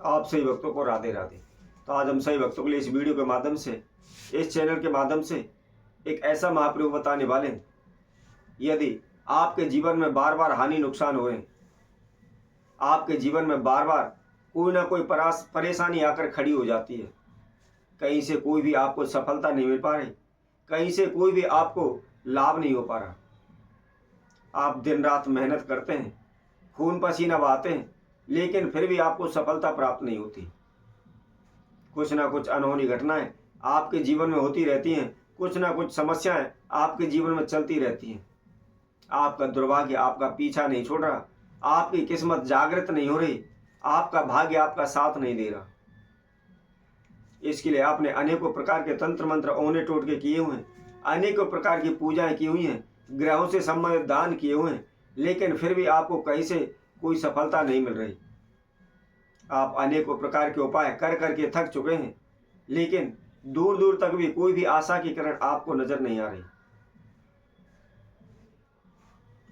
आप सभी भक्तों को राधे राधे। तो आज हम सभी भक्तों के लिए इस वीडियो के माध्यम से, इस चैनल के माध्यम से एक ऐसा महाप्रयोग बताने वाले हैं। यदि आपके जीवन में बार बार हानि नुकसान हुए, आपके जीवन में बार बार कोई ना कोई परेशानी आकर खड़ी हो जाती है, कहीं से कोई भी आपको सफलता नहीं मिल पा रही, कहीं से कोई भी आपको लाभ नहीं हो पा रहा, आप दिन रात मेहनत करते हैं, खून पसीना बहाते हैं, लेकिन फिर भी आपको सफलता प्राप्त नहीं होती। कुछ ना कुछ अनहोनी घटनाएं आपके जीवन में होती रहती हैं, कुछ ना कुछ समस्याएं आपके जीवन में चलती रहती हैं। आपका दुर्भाग्य आपका पीछा नहीं छोड़ रहा, आपकी किस्मत जागृत नहीं हो रही, आपका भाग्य आपका साथ नहीं दे रहा। इसके लिए आपने अनेकों प्रकार के तंत्र मंत्र ओने टोटके किए हुए हैं, अनेकों प्रकार की पूजाएं की हुई हैं, ग्रहों से संबंधित दान किए हुए हैं, लेकिन फिर भी आपको कहीं से कोई सफलता नहीं मिल रही। आप अनेकों प्रकार के उपाय कर करके थक चुके हैं, लेकिन दूर दूर तक भी कोई भी आशा की किरण आपको नजर नहीं आ रही।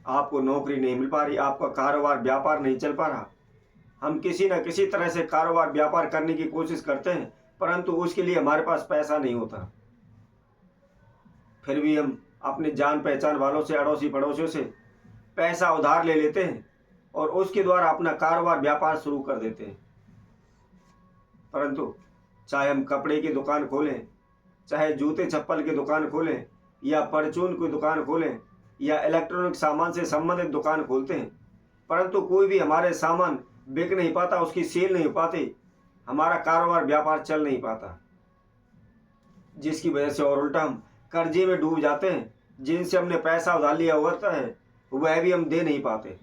आपको नौकरी नहीं मिल पा रही, आपका कारोबार व्यापार नहीं चल पा रहा। हम किसी न किसी तरह से कारोबार व्यापार करने की कोशिश करते हैं, परंतु उसके लिए हमारे पास पैसा नहीं होता। फिर भी हम अपने जान पहचान वालों से, अड़ोसी पड़ोसियों से पैसा उधार ले लेते हैं और उसके द्वारा अपना कारोबार व्यापार शुरू कर देते हैं। परंतु चाहे हम कपड़े की दुकान खोलें, चाहे जूते चप्पल की दुकान खोलें, या परचून की दुकान खोलें, या इलेक्ट्रॉनिक सामान से संबंधित दुकान खोलते हैं, परंतु कोई भी हमारे सामान बिक नहीं पाता, उसकी सेल नहीं हो पाती, हमारा कारोबार व्यापार चल नहीं पाता, जिसकी वजह से और उल्टा हम कर्जे में डूब जाते हैं। जिनसे हमने पैसा उधार लिया होता है वह भी हम दे नहीं पाते।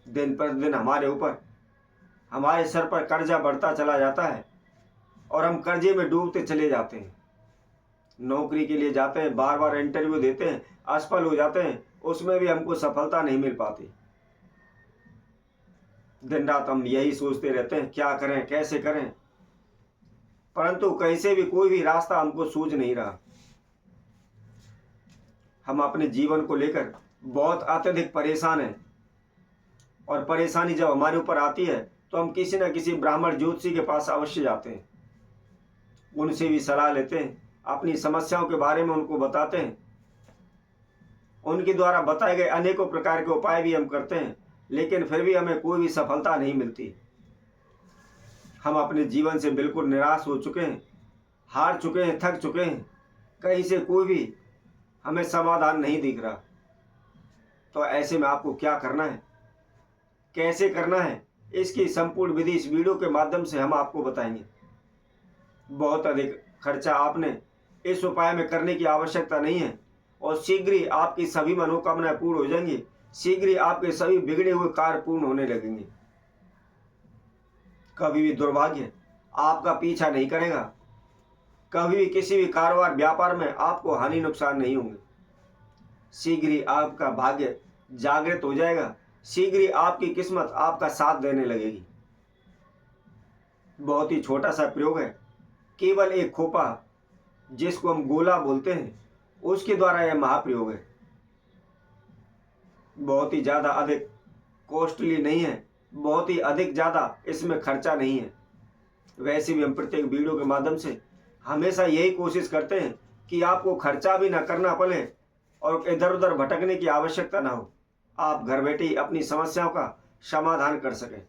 दिन पर दिन हमारे सर पर कर्जा बढ़ता चला जाता है और हम कर्जे में डूबते चले जाते हैं। नौकरी के लिए जाते हैं, बार बार इंटरव्यू देते हैं, असफल हो जाते हैं, उसमें भी हमको सफलता नहीं मिल पाती। दिन रात हम यही सोचते रहते हैं क्या करें, कैसे करें, परंतु कहीं से भी कोई भी रास्ता हमको सूझ नहीं रहा। हम अपने जीवन को लेकर बहुत अत्यधिक परेशान हैं, और परेशानी जब हमारे ऊपर आती है तो हम किसी न किसी ब्राह्मण ज्योतिषी के पास अवश्य जाते हैं, उनसे भी सलाह लेते हैं, अपनी समस्याओं के बारे में उनको बताते हैं, उनके द्वारा बताए गए अनेकों प्रकार के उपाय भी हम करते हैं, लेकिन फिर भी हमें कोई भी सफलता नहीं मिलती। हम अपने जीवन से बिल्कुल निराश हो चुके हैं, हार चुके हैं, थक चुके हैं, कहीं से कोई भी हमें समाधान नहीं दिख रहा। तो ऐसे में आपको क्या करना है, कैसे करना है, इसकी संपूर्ण विधि इस वीडियो के माध्यम से हम आपको बताएंगे। बहुत अधिक खर्चा आपने इस उपाय में करने की आवश्यकता नहीं है, और शीघ्र ही आपकी सभी मनोकामनाएं पूर्ण हो जाएंगी, शीघ्र ही आपके सभी बिगड़े हुए कार्य पूर्ण होने लगेंगे। कभी भी दुर्भाग्य आपका पीछा नहीं करेगा, कभी भी किसी भी कारोबार व्यापार में आपको हानि नुकसान नहीं होंगे। शीघ्र ही आपका भाग्य जागृत हो जाएगा, शीघ्र ही आपकी किस्मत आपका साथ देने लगेगी। बहुत ही छोटा सा प्रयोग है, केवल एक खोपा जिसको हम गोला बोलते हैं, उसके द्वारा यह महाप्रयोग है। बहुत ही ज़्यादा अधिक कॉस्टली नहीं है, बहुत ही अधिक ज़्यादा इसमें खर्चा नहीं है। वैसे भी हम प्रत्येक वीडियो के माध्यम से हमेशा यही कोशिश करते हैं कि आपको खर्चा भी ना करना पड़े और इधर उधर भटकने की आवश्यकता ना हो, आप घर बैठे ही अपनी समस्याओं का समाधान कर सकें।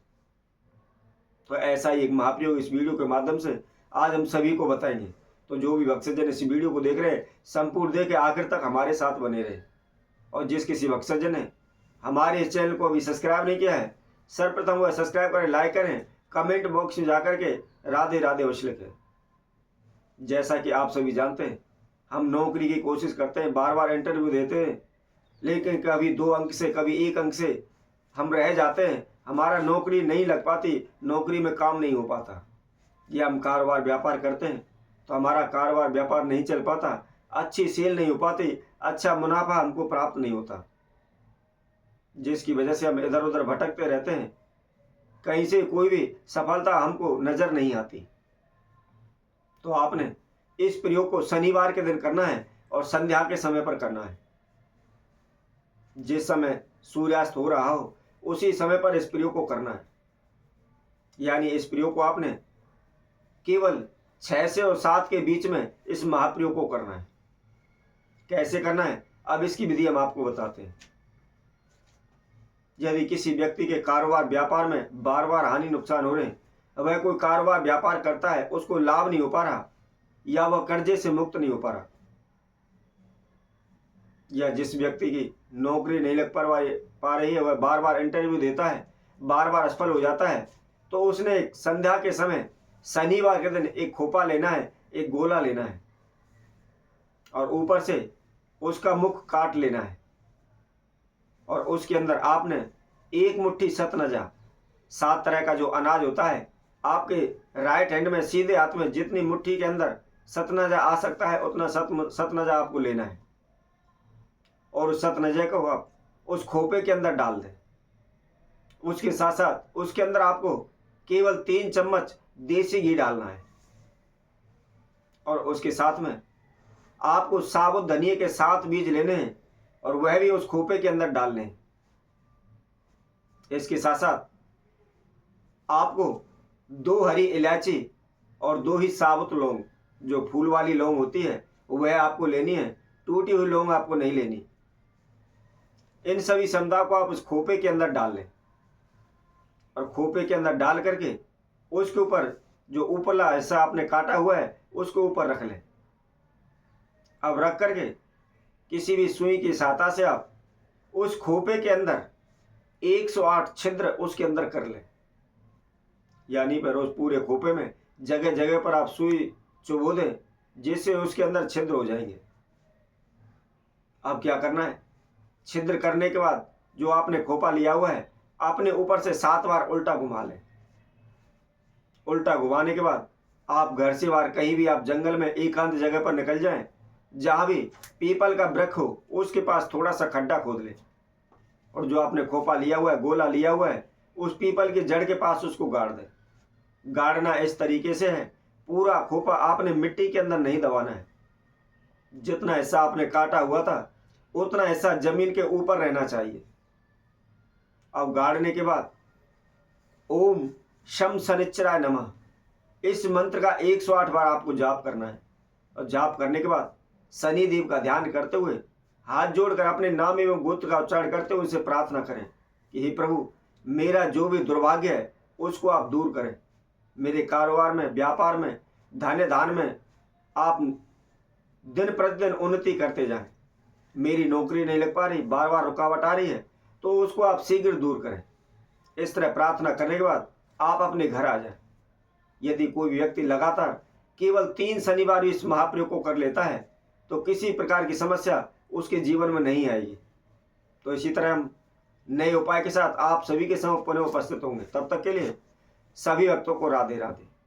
तो ऐसा ही एक महाप्रयोग इस वीडियो के माध्यम से आज हम सभी को बताएंगे। तो जो भी भक्तजन इस वीडियो को देख रहे हैं, संपूर्ण देख के आखिर तक हमारे साथ बने रहे। और जिस किसी भक्तजन ने हमारे इस चैनल को अभी सब्सक्राइब नहीं किया है, सर्वप्रथम वह सब्सक्राइब करें, लाइक करें, कमेंट बॉक्स में जाकर के राधे राधे अवश्य लिखें। जैसा कि आप सभी जानते हैं, हम नौकरी की कोशिश करते हैं, बार बार इंटरव्यू देते हैं, लेकिन कभी 2 अंक से, कभी 1 अंक से हम रह जाते हैं, हमारा नौकरी नहीं लग पाती, नौकरी में काम नहीं हो पाता। या हम कारोबार व्यापार करते हैं तो हमारा कारोबार व्यापार नहीं चल पाता, अच्छी सेल नहीं हो पाती, अच्छा मुनाफा हमको प्राप्त नहीं होता, जिसकी वजह से हम इधर उधर भटकते रहते हैं, कहीं से कोई भी सफलता हमको नजर नहीं आती। तो आपने इस प्रयोग को शनिवार के दिन करना है और संध्या के समय पर करना है। जिस समय सूर्यास्त हो रहा हो उसी समय पर इस प्रयोग को करना है। यानी इस प्रयोग को आपने केवल 6 से और 7 के बीच में इस महाप्रयोग को करना है। कैसे करना है, अब इसकी विधि हम आपको बताते हैं। यदि किसी व्यक्ति के कारोबार व्यापार में बार बार हानि नुकसान हो रहे हैं, वह कोई कारोबार व्यापार करता है, उसको लाभ नहीं हो पा रहा, या वह कर्जे से मुक्त नहीं हो पा रहा, या जिस व्यक्ति की नौकरी नहीं लग पा रही है, वह बार बार इंटरव्यू देता है, बार बार असफल हो जाता है, तो उसने संध्या के समय शनिवार के दिन एक खोपा लेना है, एक गोला लेना है, और ऊपर से उसका मुख काट लेना है, और उसके अंदर आपने एक मुट्ठी सतनजा, 7 तरह का जो अनाज होता है, आपके राइट हैंड में सीधे हाथ में जितनी मुट्ठी के अंदर सतनजा आ सकता है उतना सतनजा आपको लेना है, और उस सतनजे को आप उस खोपे के अंदर डाल दें। उसके साथ साथ उसके अंदर आपको केवल 3 चम्मच देसी घी डालना है, और उसके साथ में आपको साबुत धनिये के 7 बीज लेने हैं, और वह भी उस खोपे के अंदर डालने हैं। इसके साथ साथ आपको 2 हरी इलायची और 2 ही साबुत लौंग, जो फूल वाली लौंग होती है, वह आपको लेनी है, टूटी हुई लौंग आपको नहीं लेनी। इन सभी समुदाय को आप उस खोपे के अंदर डाल लें, और खोपे के अंदर डाल करके उसके ऊपर जो ऊपरला हिस्सा आपने काटा हुआ है उसको ऊपर रख लें। अब रख करके किसी भी सुई की सहायता से आप उस खोपे के अंदर 108 छिद्र उसके अंदर कर लें। यानी पर उस पूरे खोपे में जगह जगह पर आप सुई चुभो दें, जिससे उसके अंदर छिद्र हो जाएंगे। अब क्या करना है, छिद्र करने के बाद जो आपने खोपा लिया हुआ है, अपने ऊपर से 7 बार उल्टा घुमा लें। उल्टा घुमाने के बाद आप घर से बाहर कहीं भी आप जंगल में एकांत जगह पर निकल जाएं, जहां भी पीपल का वृक्ष हो उसके पास थोड़ा सा खड्डा खोद लें, और जो आपने खोपा लिया हुआ है, गोला लिया हुआ है, उस पीपल की जड़ के पास उसको गाड़ दें। गाड़ना इस तरीके से है, पूरा खोपा आपने मिट्टी के अंदर नहीं दबाना है। जितना हिस्सा आपने काटा हुआ था उतना हिस्सा जमीन के ऊपर रहना चाहिए। अब गाड़ने के बाद ओम शम शनिश्चराय नमः, इस मंत्र का 108 बार आपको जाप करना है, और जाप करने के बाद शनि देव का ध्यान करते हुए हाथ जोड़कर अपने नाम एवं गोत्र का उच्चारण करते हुए उनसे प्रार्थना करें कि हे प्रभु, मेरा जो भी दुर्भाग्य है उसको आप दूर करें। मेरे कारोबार में, व्यापार में, धन्य दान में आप दिन प्रतिदिन उन्नति करते जाएं। मेरी नौकरी नहीं लग पा रही, बार बार रुकावट आ रही है, तो उसको आप शीघ्र दूर करें। इस तरह प्रार्थना करने के बाद आप अपने घर आ जाएं। यदि कोई व्यक्ति लगातार केवल 3 शनिवार इस महाप्रयोग को कर लेता है, तो किसी प्रकार की समस्या उसके जीवन में नहीं आएगी। तो इसी तरह हम नए उपाय के साथ आप सभी के समक्ष पुनः उपस्थित होंगे। तब तक के लिए सभी भक्तों को राधे राधे।